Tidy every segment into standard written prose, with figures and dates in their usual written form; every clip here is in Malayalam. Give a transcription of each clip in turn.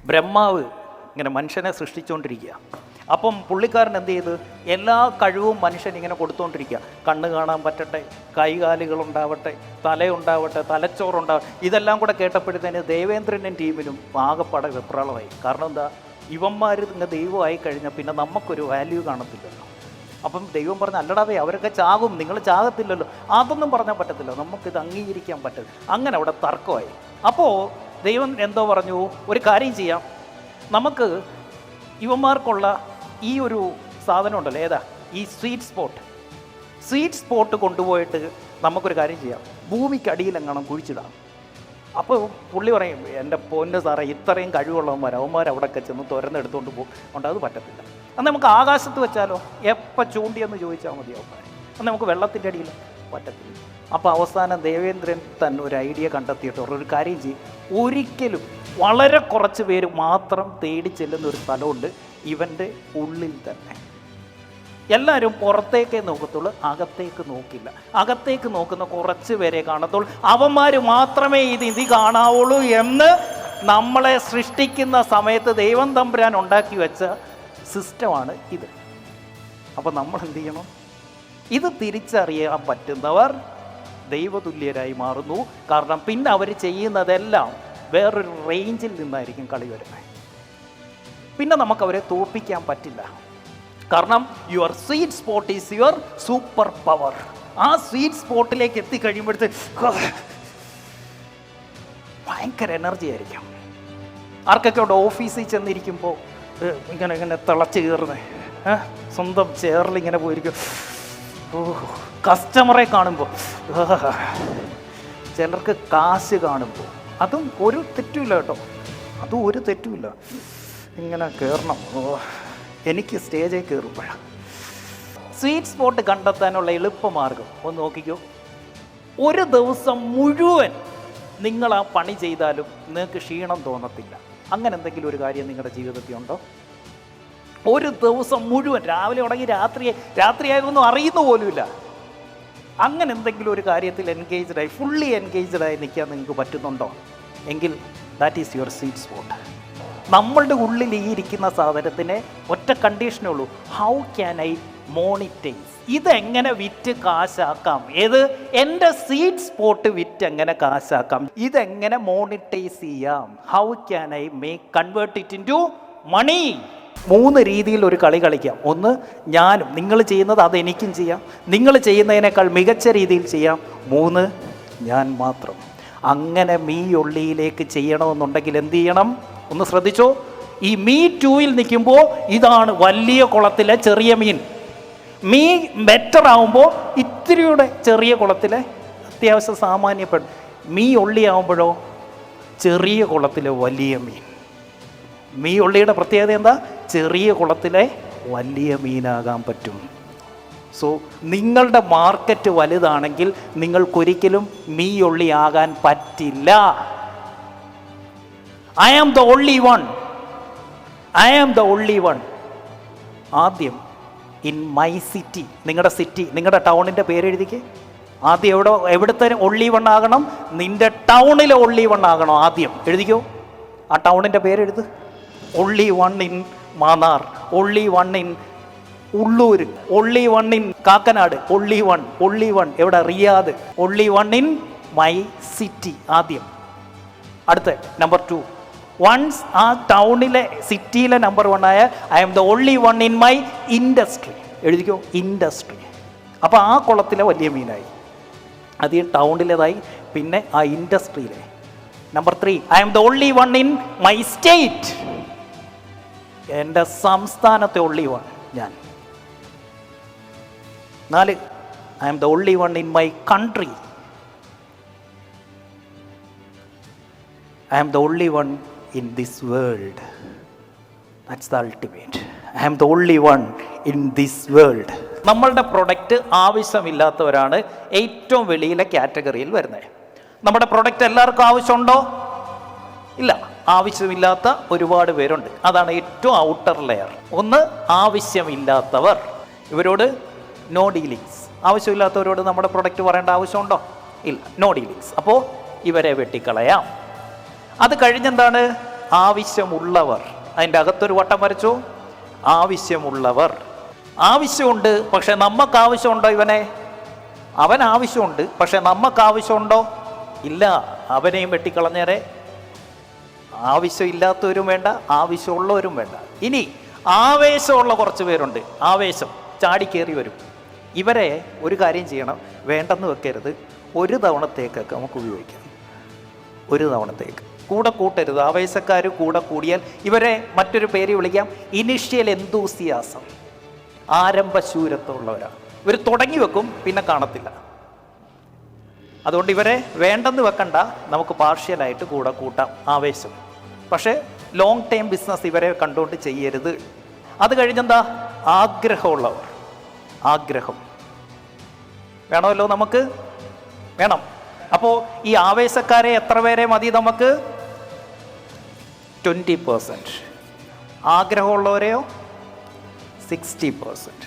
ബ്രഹ്മാവ് ഇങ്ങനെ മനുഷ്യനെ സൃഷ്ടിച്ചുകൊണ്ടിരിക്കുക. അപ്പം പുള്ളിക്കാരൻ എന്ത് ചെയ്ത് എല്ലാ കഴിവും മനുഷ്യൻ ഇങ്ങനെ കൊടുത്തുകൊണ്ടിരിക്കുക. കണ്ണ് കാണാൻ പറ്റട്ടെ, കൈകാലുകളുണ്ടാവട്ടെ, തലയുണ്ടാവട്ടെ, തലച്ചോറുണ്ടാവട്ടെ. ഇതെല്ലാം കൂടെ കേട്ടപ്പോഴത്തേന് ദേവേന്ദ്രനും ടീമിനും ആകെപ്പാടെ വെപ്രാളമായി. കാരണം എന്താ, ഇവന്മാർ ഇങ്ങനെ ദൈവമായി കഴിഞ്ഞാൽ പിന്നെ നമുക്കൊരു വാല്യൂ കാണത്തില്ലല്ലോ. അപ്പം ദൈവം പറഞ്ഞ അല്ലടാവേ അവരൊക്കെ ചാകും, നിങ്ങൾ ചാകത്തില്ലല്ലോ. അതൊന്നും പറഞ്ഞാൽ പറ്റത്തില്ല, നമുക്കിത് അംഗീകരിക്കാൻ പറ്റില്ല. അങ്ങനെ അവിടെ തർക്കമായി. അപ്പോൾ ദൈവം എന്തോ പറഞ്ഞു, ഒരു കാര്യം ചെയ്യാം, നമുക്ക് ഇവന്മാർക്കുള്ള ഈ ഒരു സാധനം ഉണ്ടല്ലോ, ഏതാ ഈ സ്വീറ്റ് സ്പോട്ട് കൊണ്ടുപോയിട്ട് നമുക്കൊരു കാര്യം ചെയ്യാം, ഭൂമിക്കടിയിലെങ്ങാനും കുഴിച്ചിടാം. അപ്പോൾ പുള്ളി പറയും, എൻ്റെ പൊന്ന് സാറേ ഇത്രയും കഴിവുള്ളവന്മാർ അവന്മാരവിടെയൊക്കെ ചെന്ന് തുരന്നെടുത്തുകൊണ്ട് പോകും, ഉണ്ട് അത് പറ്റത്തില്ല. അന്ന് നമുക്ക് ആകാശത്ത് വെച്ചാലോ, എപ്പോൾ ചൂണ്ടിയെന്ന് ചോദിച്ചാൽ മതി അവന്മാർ. അന്ന് നമുക്ക് വെള്ളത്തിൻ്റെ അടിയിൽ പറ്റത്തില്ല. അപ്പോൾ അവസാനം ദേവേന്ദ്രൻ തന്നെ ഒരു ഐഡിയ കണ്ടെത്തിയിട്ട് ഒരു കാര്യം ചെയ്യും, ഒരിക്കലും വളരെ കുറച്ച് പേര് മാത്രം തേടി ചെല്ലുന്ന ഒരു സ്ഥലമുണ്ട് ഇവൻ്റെ ഉള്ളിൽ തന്നെ. എല്ലാവരും പുറത്തേക്കേ നോക്കത്തുള്ളൂ, അകത്തേക്ക് നോക്കില്ല. അകത്തേക്ക് നോക്കുന്ന കുറച്ച് പേരെ കാണത്തുള്ളൂ, അവന്മാർ മാത്രമേ ഇത് കാണാവുള്ളൂ എന്ന് നമ്മളെ സൃഷ്ടിക്കുന്ന സമയത്ത് ദൈവം തമ്പുരാൻ ഉണ്ടാക്കി വെച്ച സിസ്റ്റമാണ് ഇത്. അപ്പം നമ്മൾ എന്ത് ചെയ്യണം, ഇത് തിരിച്ചറിയാൻ പറ്റുന്നവർ ദൈവതുല്യരായി മാറുന്നു. കാരണം പിന്നെ അവർ ചെയ്യുന്നതെല്ലാം വേറൊരു റേഞ്ചിൽ നിന്നായിരിക്കും കളി വരുന്നത്. പിന്നെ നമുക്കവരെ തോൽപ്പിക്കാൻ പറ്റില്ല. കാരണം your sweet spot is your super power. ആ സ്വീറ്റ് സ്പോട്ടിലേക്ക് എത്തിക്കഴിയുമ്പോഴത്തേക്ക് ഭയങ്കര എനർജി ആയിരിക്കും. ആർക്കൊക്കെ അവിടെ ഓഫീസിൽ ചെന്നിരിക്കുമ്പോൾ ഇങ്ങനെ തിളച്ച് കയറുന്നത്, സ്വന്തം ചെയറിൽ ഇങ്ങനെ പോയിരിക്കും. കസ്റ്റമറെ കാണുമ്പോൾ, ചിലർക്ക് കാശ് കാണുമ്പോൾ, അതും ഒരു തെറ്റുമില്ല കേട്ടോ, അതും ഒരു തെറ്റുമില്ല, ഇങ്ങനെ കയറണം. എനിക്ക് സ്റ്റേജിൽ കയറുമ്പോഴാണ്. സ്വീറ്റ് സ്പോട്ട് കണ്ടെത്താനുള്ള എളുപ്പമാർഗം ഒന്ന് നോക്കിക്കോ. ഒരു ദിവസം മുഴുവൻ നിങ്ങൾ ആ പണി ചെയ്താലും നിങ്ങൾക്ക് ക്ഷീണം തോന്നത്തില്ല. അങ്ങനെ എന്തെങ്കിലും ഒരു കാര്യം നിങ്ങളുടെ ജീവിതത്തിൽ ഉണ്ടോ? ഒരു ദിവസം മുഴുവൻ രാവിലെ തുടങ്ങി രാത്രിയായതൊന്നും അറിയുന്ന പോലുമില്ല. അങ്ങനെ എന്തെങ്കിലും ഒരു കാര്യത്തിൽ ഫുള്ളി എൻഗേജ്ഡായി നിൽക്കാൻ നിങ്ങൾക്ക് പറ്റുന്നുണ്ടോ? എങ്കിൽ that is your sweet spot. നമ്മളുടെ ഉള്ളിൽ ഈ ഇരിക്കുന്ന സാധനത്തിന് ഒറ്റ കണ്ടീഷനേ ഉള്ളൂ, ഹൗ ക്യാൻ ഐ മോണിറ്റൈസ്, ഇതെങ്ങനെ വിറ്റ് കാശാക്കാം. ഏത് എൻ്റെ സ്വീറ്റ് സ്പോട്ട് വിറ്റ് എങ്ങനെ കാശാക്കാം, ഇതെങ്ങനെ മോണിറ്റൈസ് ചെയ്യാം, how can I make convert it into money. 3 രീതിയിൽ ഒരു കളി കളിക്കാം. ഒന്ന്, ഞാനും നിങ്ങൾ ചെയ്യുന്നത് അതെനിക്കും ചെയ്യാം, നിങ്ങൾ ചെയ്യുന്നതിനേക്കാൾ മികച്ച രീതിയിൽ ചെയ്യാം. 3, ഞാൻ മാത്രം. അങ്ങനെ മീ ഒള്ളിയിലേക്ക് ചെയ്യണമെന്നുണ്ടെങ്കിൽ എന്ത് ചെയ്യണം? ഒന്ന് ശ്രദ്ധിച്ചോ. ഈ മീ 2-ൽ നിൽക്കുമ്പോൾ ഇതാണ് വലിയ കുളത്തിലെ ചെറിയ മീൻ. മീ ബെറ്റർ ആവുമ്പോൾ ഇത്തിരിയുടെ ചെറിയ കുളത്തിലെ അത്യാവശ്യം സാമാന്യപ്പെടും. മീ ഒള്ളിയാവുമ്പോഴോ ചെറിയ കുളത്തിലെ വലിയ മീൻ. മീ ഒള്ളിയുടെ പ്രത്യേകത എന്താ? ചെറിയ കുളത്തിലെ വലിയ മീനാകാൻ പറ്റും. സോ നിങ്ങളുടെ മാർക്കറ്റ് വലുതാണെങ്കിൽ നിങ്ങൾക്കൊരിക്കലും മീ ഒള്ളി ആകാൻ പറ്റില്ല. I am the only one. ആദ്യം ഇൻ മൈ സിറ്റി, നിങ്ങളുടെ സിറ്റി, നിങ്ങളുടെ ടൗണിൻ്റെ പേരെഴുതിക്ക്. ആദ്യം എവിടുത്തെ ഓൺലി വൺ ആകണം? നിൻ്റെ ടൗണിലെ ഓൺലി വൺ ആകണം. ആദ്യം എഴുതിക്കോ, ആ ടൗണിൻ്റെ പേരെഴുത്. Only one in Mannar, only one in Ulloor, only one in Kakkanad, only one എവിടെ? Riyadh, only one in my city. ആദ്യം. അടുത്ത നമ്പർ 2, വൺസ് ആ ടൗണിലെ സിറ്റിയിലെ നമ്പർ 1 ആയ I am the only one in my industry. എഴുതിക്കോ, ഇൻഡസ്ട്രി. അപ്പോൾ ആ കുളത്തിലെ വലിയ മീനായി, അത് ഈ ടൗണിലേതായി. പിന്നെ ആ ഇൻഡസ്ട്രിയിലെ. Number 3, I am the only one in my state, എൻ്റെ സംസ്ഥാനത്തെ ഓൺലി വൺ ഞാൻ. 4, I am the only one in my country, I am the only one in this world. That's the ultimate. I am the only one in this world. നമ്മളുടെ പ്രൊഡക്റ്റ് ആവശ്യമില്ലാത്തവരാണ് ഏറ്റവും വെളിയിലെ കാറ്റഗറിയിൽ വരുന്നത്. നമ്മുടെ പ്രൊഡക്റ്റ് എല്ലാവർക്കും ആവശ്യമുണ്ടോ? ഇല്ല, ആവശ്യമില്ലാത്ത ഒരുപാട് പേരുണ്ട്. അതാണ് ഏറ്റവും ഔട്ടർ ലെയർ. ഒന്ന്, ആവശ്യമില്ലാത്തവർ. ഇവരോട് നോ ഡീലിങ്സ്. ആവശ്യമില്ലാത്തവരോട് നമ്മുടെ പ്രൊഡക്റ്റ് പറയേണ്ട ആവശ്യമുണ്ടോ? ഇല്ല, നോ ഡീലിങ്സ്. അപ്പോൾ ഇവരെ വെട്ടിക്കളയാം. അത് കഴിഞ്ഞെന്താണ്? ആവശ്യമുള്ളവർ. അതിൻ്റെ അകത്തൊരു വട്ടം വരച്ചു. ആവശ്യമുള്ളവർ. ആവശ്യമുണ്ട്, പക്ഷെ നമുക്ക് ആവശ്യമുണ്ടോ ഇവനെ? അവൻ ആവശ്യമുണ്ട്, പക്ഷെ നമുക്ക് ആവശ്യമുണ്ടോ? ഇല്ല. അവനെയും വെട്ടിക്കളഞ്ഞേരെ. ആവശ്യമില്ലാത്തവരും വേണ്ട, ആവശ്യമുള്ളവരും വേണ്ട. ഇനി ആവേശമുള്ള കുറച്ച് പേരുണ്ട്. ആവേശം ചാടിക്കേറി വരും. ഇവരെ ഒരു കാര്യം ചെയ്യണം, വേണ്ടെന്ന് വെക്കരുത്. ഒരു തവണത്തേക്കൊക്കെ നമുക്ക് ഉപയോഗിക്കാം. ഒരു തവണത്തേക്ക് കൂടെ കൂട്ടരുത്. ആവേശക്കാർ കൂടെ കൂടിയാൽ ഇവരെ മറ്റൊരു പേര് വിളിക്കാം, ഇനിഷ്യൽ എന്തൂസിയാസം. ആരംഭശൂരത്വമുള്ളവരാണ്. ഇവർ തുടങ്ങി വെക്കും, പിന്നെ കാണത്തില്ല. അതുകൊണ്ട് ഇവരെ വേണ്ടെന്ന് വെക്കണ്ട, നമുക്ക് പാർഷ്യലായിട്ട് കൂടെ കൂട്ടാം. ആവേശം. പക്ഷേ ലോങ് ടൈം ബിസിനസ് ഇവരെ കണ്ടുകൊണ്ട് ചെയ്യരുത്. അത് കഴിഞ്ഞെന്താ? ആഗ്രഹമുള്ളവർ. ആഗ്രഹം വേണമല്ലോ, നമുക്ക് വേണം. അപ്പോൾ ഈ ആവേശക്കാരെ എത്ര പേരെ മതി നമുക്ക്? 20%. ആഗ്രഹമുള്ളവരെയോ 60%.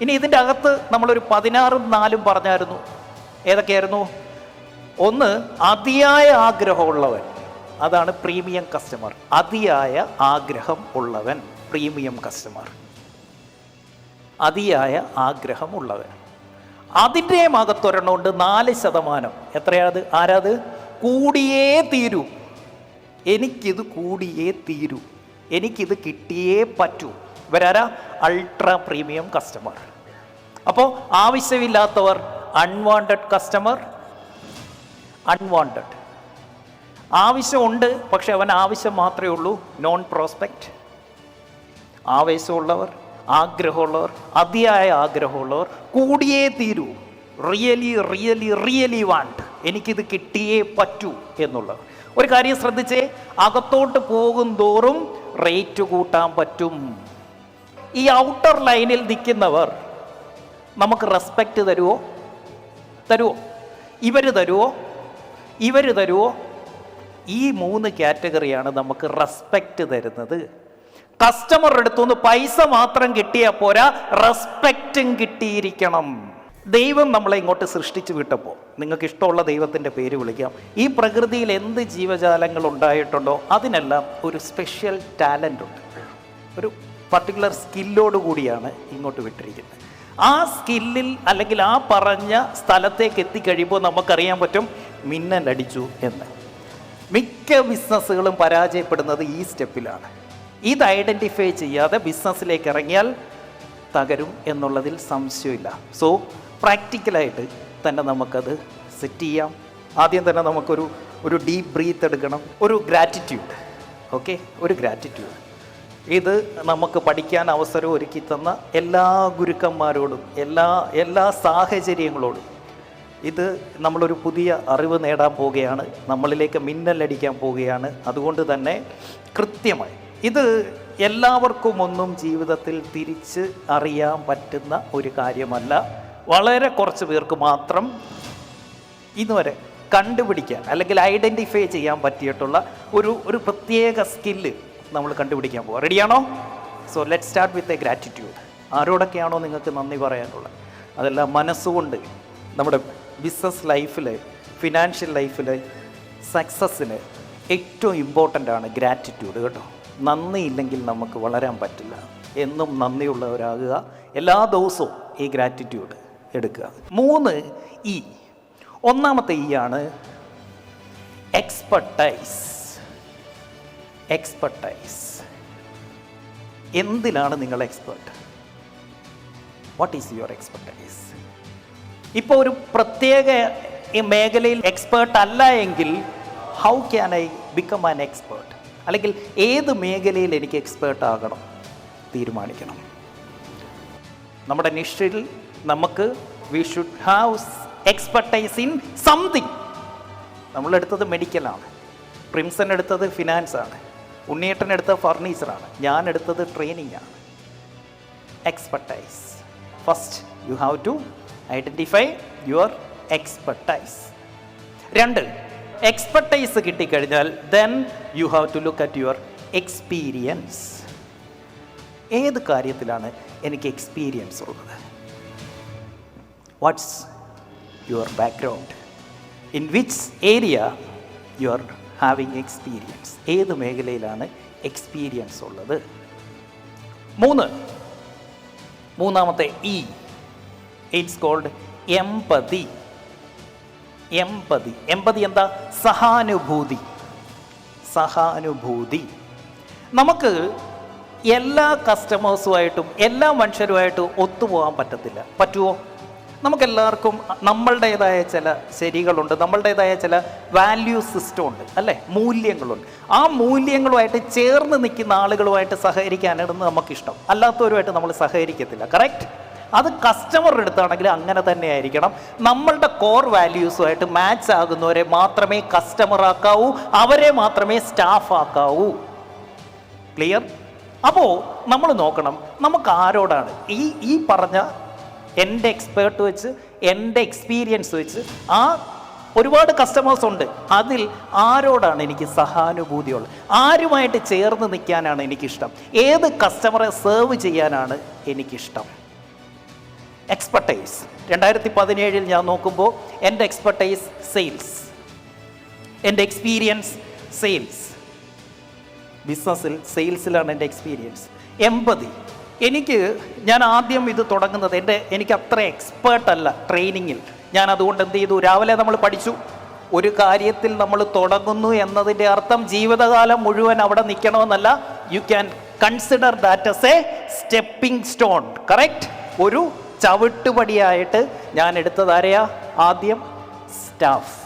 ഇനി ഇതിൻ്റെ അകത്ത് നമ്മളൊരു 16ഉം 4ഉം പറഞ്ഞായിരുന്നു. ഏതൊക്കെയായിരുന്നു? ഒന്ന്, അതിയായ ആഗ്രഹമുള്ളവൻ. അതാണ് പ്രീമിയം കസ്റ്റമർ. അതിയായ ആഗ്രഹം ഉള്ളവൻ പ്രീമിയം കസ്റ്റമർ. അതിയായ ആഗ്രഹം ഉള്ളവൻ. അതിൻ്റെ അകത്തൊരെണ്ണമുണ്ട് 4%. എത്രയാത്? ആരാത്? കൂടിയേ തീരൂ. എനിക്കിത് കൂടിയേ തീരൂ, എനിക്കിത് കിട്ടിയേ പറ്റൂ. ഇവരാരാ? Ultra premium customer. അപ്പോൾ ആവശ്യമില്ലാത്തവർ അൺവാണ്ടഡ് കസ്റ്റമർ. അൺവാണ്ടഡ്. ആവശ്യമുണ്ട്, പക്ഷെ അവൻ ആവശ്യം മാത്രമേ ഉള്ളൂ. Non prospect. ആവേശമുള്ളവർ, ആഗ്രഹമുള്ളവർ, അതിയായ ആഗ്രഹമുള്ളവർ, കൂടിയേ തീരൂ. റിയലി റിയലി റിയലി വാണ്ട്, എനിക്കിത് കിട്ടിയേ പറ്റൂ എന്നുള്ളവർ. ഒരു കാര്യം ശ്രദ്ധിച്ചേ, അകത്തോട്ട് പോകും തോറും റേറ്റ് കൂട്ടാൻ പറ്റും. ഈ ഔട്ടർ ലൈനിൽ നിൽക്കുന്നവർ നമുക്ക് റെസ്പെക്റ്റ് തരുമോ? തരുമോ? ഇവർ തരുമോ? ഇവർ തരുമോ? ഈ 3 കാറ്റഗറിയാണ് നമുക്ക് റെസ്പെക്റ്റ് തരുന്നത്. കസ്റ്റമറുടെ അടുത്തുനിന്ന് പൈസ മാത്രം കിട്ടിയാൽ പോരാ, റെസ്പെക്റ്റും കിട്ടിയിരിക്കണം. ദൈവം നമ്മളെ ഇങ്ങോട്ട് സൃഷ്ടിച്ചു വിട്ടപ്പോൾ, നിങ്ങൾക്ക് ഇഷ്ടമുള്ള ദൈവത്തിൻ്റെ പേര് വിളിക്കാം, ഈ പ്രകൃതിയിൽ എന്ത് ജീവജാലങ്ങൾ ഉണ്ടായിട്ടുണ്ടോ അതിനെല്ലാം ഒരു സ്പെഷ്യൽ ടാലൻ്റ് ഉണ്ട്. ഒരു പർട്ടിക്കുലർ സ്കില്ലോട് കൂടിയാണ് ഇങ്ങോട്ട് വിട്ടിരിക്കുന്നത്. ആ സ്കില്ലിൽ അല്ലെങ്കിൽ ആ പറഞ്ഞ സ്ഥലത്തേക്ക് എത്തിക്കഴിയുമ്പോൾ നമുക്കറിയാൻ പറ്റും മിന്നലടിച്ചു എന്ന്. മിക്ക ബിസിനസ്സുകളും പരാജയപ്പെടുന്നത് ഈ സ്റ്റെപ്പിലാണ്. ഇത് ഐഡൻറ്റിഫൈ ചെയ്യാതെ ബിസിനസ്സിലേക്ക് ഇറങ്ങിയാൽ തകരും എന്നുള്ളതിൽ സംശയമില്ല. സോ പ്രാക്ടിക്കലായിട്ട് തന്നെ നമുക്കത് സെറ്റ് ചെയ്യാം. ആദ്യം തന്നെ നമുക്കൊരു ഡീപ്പ് ബ്രീത്ത് എടുക്കണം. ഒരു ഗ്രാറ്റിറ്റ്യൂഡ്. ഓക്കെ, ഒരു ഗ്രാറ്റിറ്റ്യൂഡ്. ഇത് നമുക്ക് പഠിക്കാൻ അവസരം ഒരുക്കി തന്ന എല്ലാ ഗുരുക്കന്മാരോടും എല്ലാ സാഹചര്യങ്ങളോടും ഇത് നമ്മളൊരു പുതിയ അറിവ് നേടാൻ പോവുകയാണ്, നമ്മളിലേക്ക് മിന്നലടിക്കാൻ പോവുകയാണ്. അതുകൊണ്ട് തന്നെ കൃത്യമായി ഇത് എല്ലാവർക്കും ഒന്നും ജീവിതത്തിൽ തിരിച്ച് അറിയാൻ പറ്റുന്ന ഒരു കാര്യമല്ല. വളരെ കുറച്ച് പേർക്ക് മാത്രം ഇതുവരെ കണ്ടുപിടിക്കാൻ അല്ലെങ്കിൽ ഐഡൻറ്റിഫൈ ചെയ്യാൻ പറ്റിയിട്ടുള്ള ഒരു പ്രത്യേക സ്കില്ല് നമ്മൾ കണ്ടുപിടിക്കാൻ പോവുക. റെഡിയാണോ? So let start with a gratitude. ആരോടൊക്കെയാണോ നിങ്ങൾക്ക് നന്ദി പറയാനുള്ളത് അതെല്ലാം മനസ്സുകൊണ്ട് നമ്മുടെ ബിസിനസ് ലൈഫിൽ, ഫിനാൻഷ്യൽ ലൈഫിൽ, സക്സസ്സിന് ഏറ്റവും ഇമ്പോർട്ടൻ്റ് ആണ് ഗ്രാറ്റിറ്റ്യൂഡ് കേട്ടോ. നന്ദിയില്ലെങ്കിൽ നമുക്ക് വളരാൻ പറ്റില്ല. എന്നും നന്ദിയുള്ളവരാകുക. എല്ലാ ദിവസവും ഈ ഗ്രാറ്റിറ്റ്യൂഡ് എടുക്കുക. 3 ഇ. ഒന്നാമത്തെ ഇ ആണ് എക്സ്പെർട്ടൈസ്. എക്സ്പെർട്ടൈസ്. എന്തിലാണ് നിങ്ങൾ expert? What is your expertise? ഇപ്പോൾ ഒരു പ്രത്യേക മേഖലയിൽ എക്സ്പേർട്ട് അല്ല എങ്കിൽ how can I become an expert? അല്ലെങ്കിൽ ഏത് മേഖലയിൽ എനിക്ക് എക്സ്പേർട്ട് ആകണം തീരുമാനിക്കണം. നമ്മുടെ നിഷ്ഠയിൽ നമുക്ക് we should have expertise in something. നമ്മളെടുത്തത് മെഡിക്കലാണ്, പ്രിംസൺ എടുത്തത് ഫിനാൻസാണ്, ഉണ്ണിയേട്ടൻ എടുത്തത് ഫർണിച്ചറാണ്, ഞാൻ എടുത്തത് ട്രെയിനിങ് ആണ്. Expertise. First you have to identify your expertise. 2, expertise കിട്ടിക്കഴിഞ്ഞാൽ then you have to look at your experience. ഏത് കാര്യത്തിലാണ് എനിക്ക് എക്സ്പീരിയൻസ് ഉള്ളത്? What's your background? In which area you are having experience. ഏത് മേഖലയിലാണ് എക്സ്പീരിയൻസ് ഉള്ളത്? മൂന്നാമത്തെ ഇ, ഇറ്റ്സ് കോൾഡ് എംപതി. എംപതി എന്താ? സഹാനുഭൂതി. നമുക്ക് എല്ലാ കസ്റ്റമേഴ്സുമായിട്ടും എല്ലാ മനുഷ്യരുമായിട്ടും ഒത്തുപോകാൻ പറ്റത്തില്ല. പറ്റുമോ? നമുക്കെല്ലാവർക്കും നമ്മളുടേതായ ചില ശരികളുണ്ട്, നമ്മളുടേതായ ചില വാല്യൂ സിസ്റ്റം ഉണ്ട്, അല്ലേ? മൂല്യങ്ങളുണ്ട്. ആ മൂല്യങ്ങളുമായിട്ട് ചേർന്ന് നിൽക്കുന്ന ആളുകളുമായിട്ട് സഹകരിക്കാനാണ് നമുക്കിഷ്ടം. അല്ലാത്തവരുമായിട്ട് നമ്മൾ സഹകരിക്കത്തില്ല. കറക്റ്റ്? അത് കസ്റ്റമറുടെ അടുത്താണെങ്കിൽ അങ്ങനെ തന്നെ ആയിരിക്കണം. നമ്മളുടെ കോർ വാല്യൂസുമായിട്ട് മാച്ച് ആകുന്നവരെ മാത്രമേ കസ്റ്റമർ ആക്കാവൂ, അവരെ മാത്രമേ സ്റ്റാഫ് ആക്കാവൂ. ക്ലിയർ? അപ്പോൾ നമ്മൾ നോക്കണം നമുക്ക് ആരോടാണ് ഈ പറഞ്ഞ എൻ്റെ എക്സ്പേർട്ട് വെച്ച്, എൻ്റെ എക്സ്പീരിയൻസ് വെച്ച് ആ ഒരുപാട് കസ്റ്റമേഴ്സ് ഉണ്ട്, അതിൽ ആരോടാണ് എനിക്ക് സഹാനുഭൂതിയുള്ളത്? ആരുമായിട്ട് ചേർന്ന് നിൽക്കാനാണ് എനിക്കിഷ്ടം? ഏത് കസ്റ്റമറെ സെർവ് ചെയ്യാനാണ് എനിക്കിഷ്ടം? എക്സ്പെർട്ടൈസ്. 2017 ഞാൻ നോക്കുമ്പോൾ എൻ്റെ എക്സ്പെർട്ടൈസ് സെയിൽസ്, എൻ്റെ എക്സ്പീരിയൻസ് സെയിൽസ്. ബിസിനസ്സിൽ സെയിൽസിലാണ് എൻ്റെ എക്സ്പീരിയൻസ്. എംപതി. ഞാൻ ആദ്യം ഇത് തുടങ്ങുന്നത് എനിക്ക് അത്ര എക്സ്പേർട്ടല്ല ട്രെയിനിങ്ങിൽ. ഞാൻ അതുകൊണ്ട് എന്ത് ചെയ്തു? രാവിലെ നമ്മൾ പഠിച്ചു, ഒരു കാര്യത്തിൽ നമ്മൾ തുടങ്ങുന്നു എന്നതിൻ്റെ അർത്ഥം ജീവിതകാലം മുഴുവൻ അവിടെ നിൽക്കണമെന്നല്ല. You can consider that as a stepping stone. Correct? ഒരു ചവിട്ടുപടിയായിട്ട് ഞാൻ എടുത്തതാരെയാ? ആദ്യം സ്റ്റാഫ്.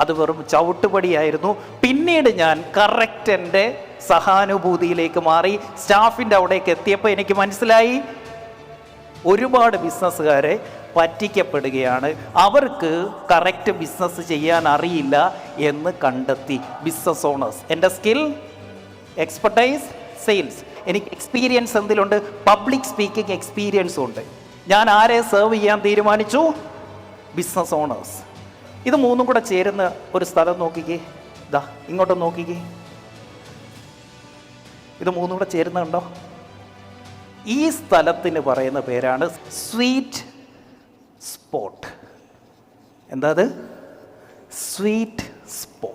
അത് വെറും ചവിട്ടുപടിയായിരുന്നു. പിന്നീട് ഞാൻ കറക്റ്റ് എൻ്റെ സഹാനുഭൂതിയിലേക്ക് മാറി. സ്റ്റാഫിൻ്റെ അവിടേക്ക് എത്തിയപ്പോൾ എനിക്ക് മനസ്സിലായി ഒരുപാട് ബിസിനസ്സുകാരെ പറ്റിക്കപ്പെടുകയാണ്, അവർക്ക് കറക്റ്റ് ബിസിനസ് ചെയ്യാൻ അറിയില്ല എന്ന് കണ്ടെത്തി. Business owners. എൻ്റെ സ്കിൽ, എക്സ്പെർട്ടൈസ്, സെയിൽസ്. എനിക്ക് എക്സ്പീരിയൻസ് എന്തിലുണ്ട്? പബ്ലിക് സ്പീക്കിംഗ് എക്സ്പീരിയൻസും ഉണ്ട്. ഞാൻ ആരെ സെർവ് ചെയ്യാൻ തീരുമാനിച്ചു? Business owners. ഇത് മൂന്നും കൂടെ ചേരുന്ന ഒരു സ്ഥലം നോക്കിക്കേ. ഇങ്ങോട്ട് നോക്കിക്കേ. ഇത് മൂന്നും കൂടെ ചേരുന്നുണ്ടോ? ഈ സ്ഥലത്തിന് പറയുന്ന പേരാണ് സ്വീറ്റ് സ്പോട്ട്. എന്താ അത്? Sweet spot.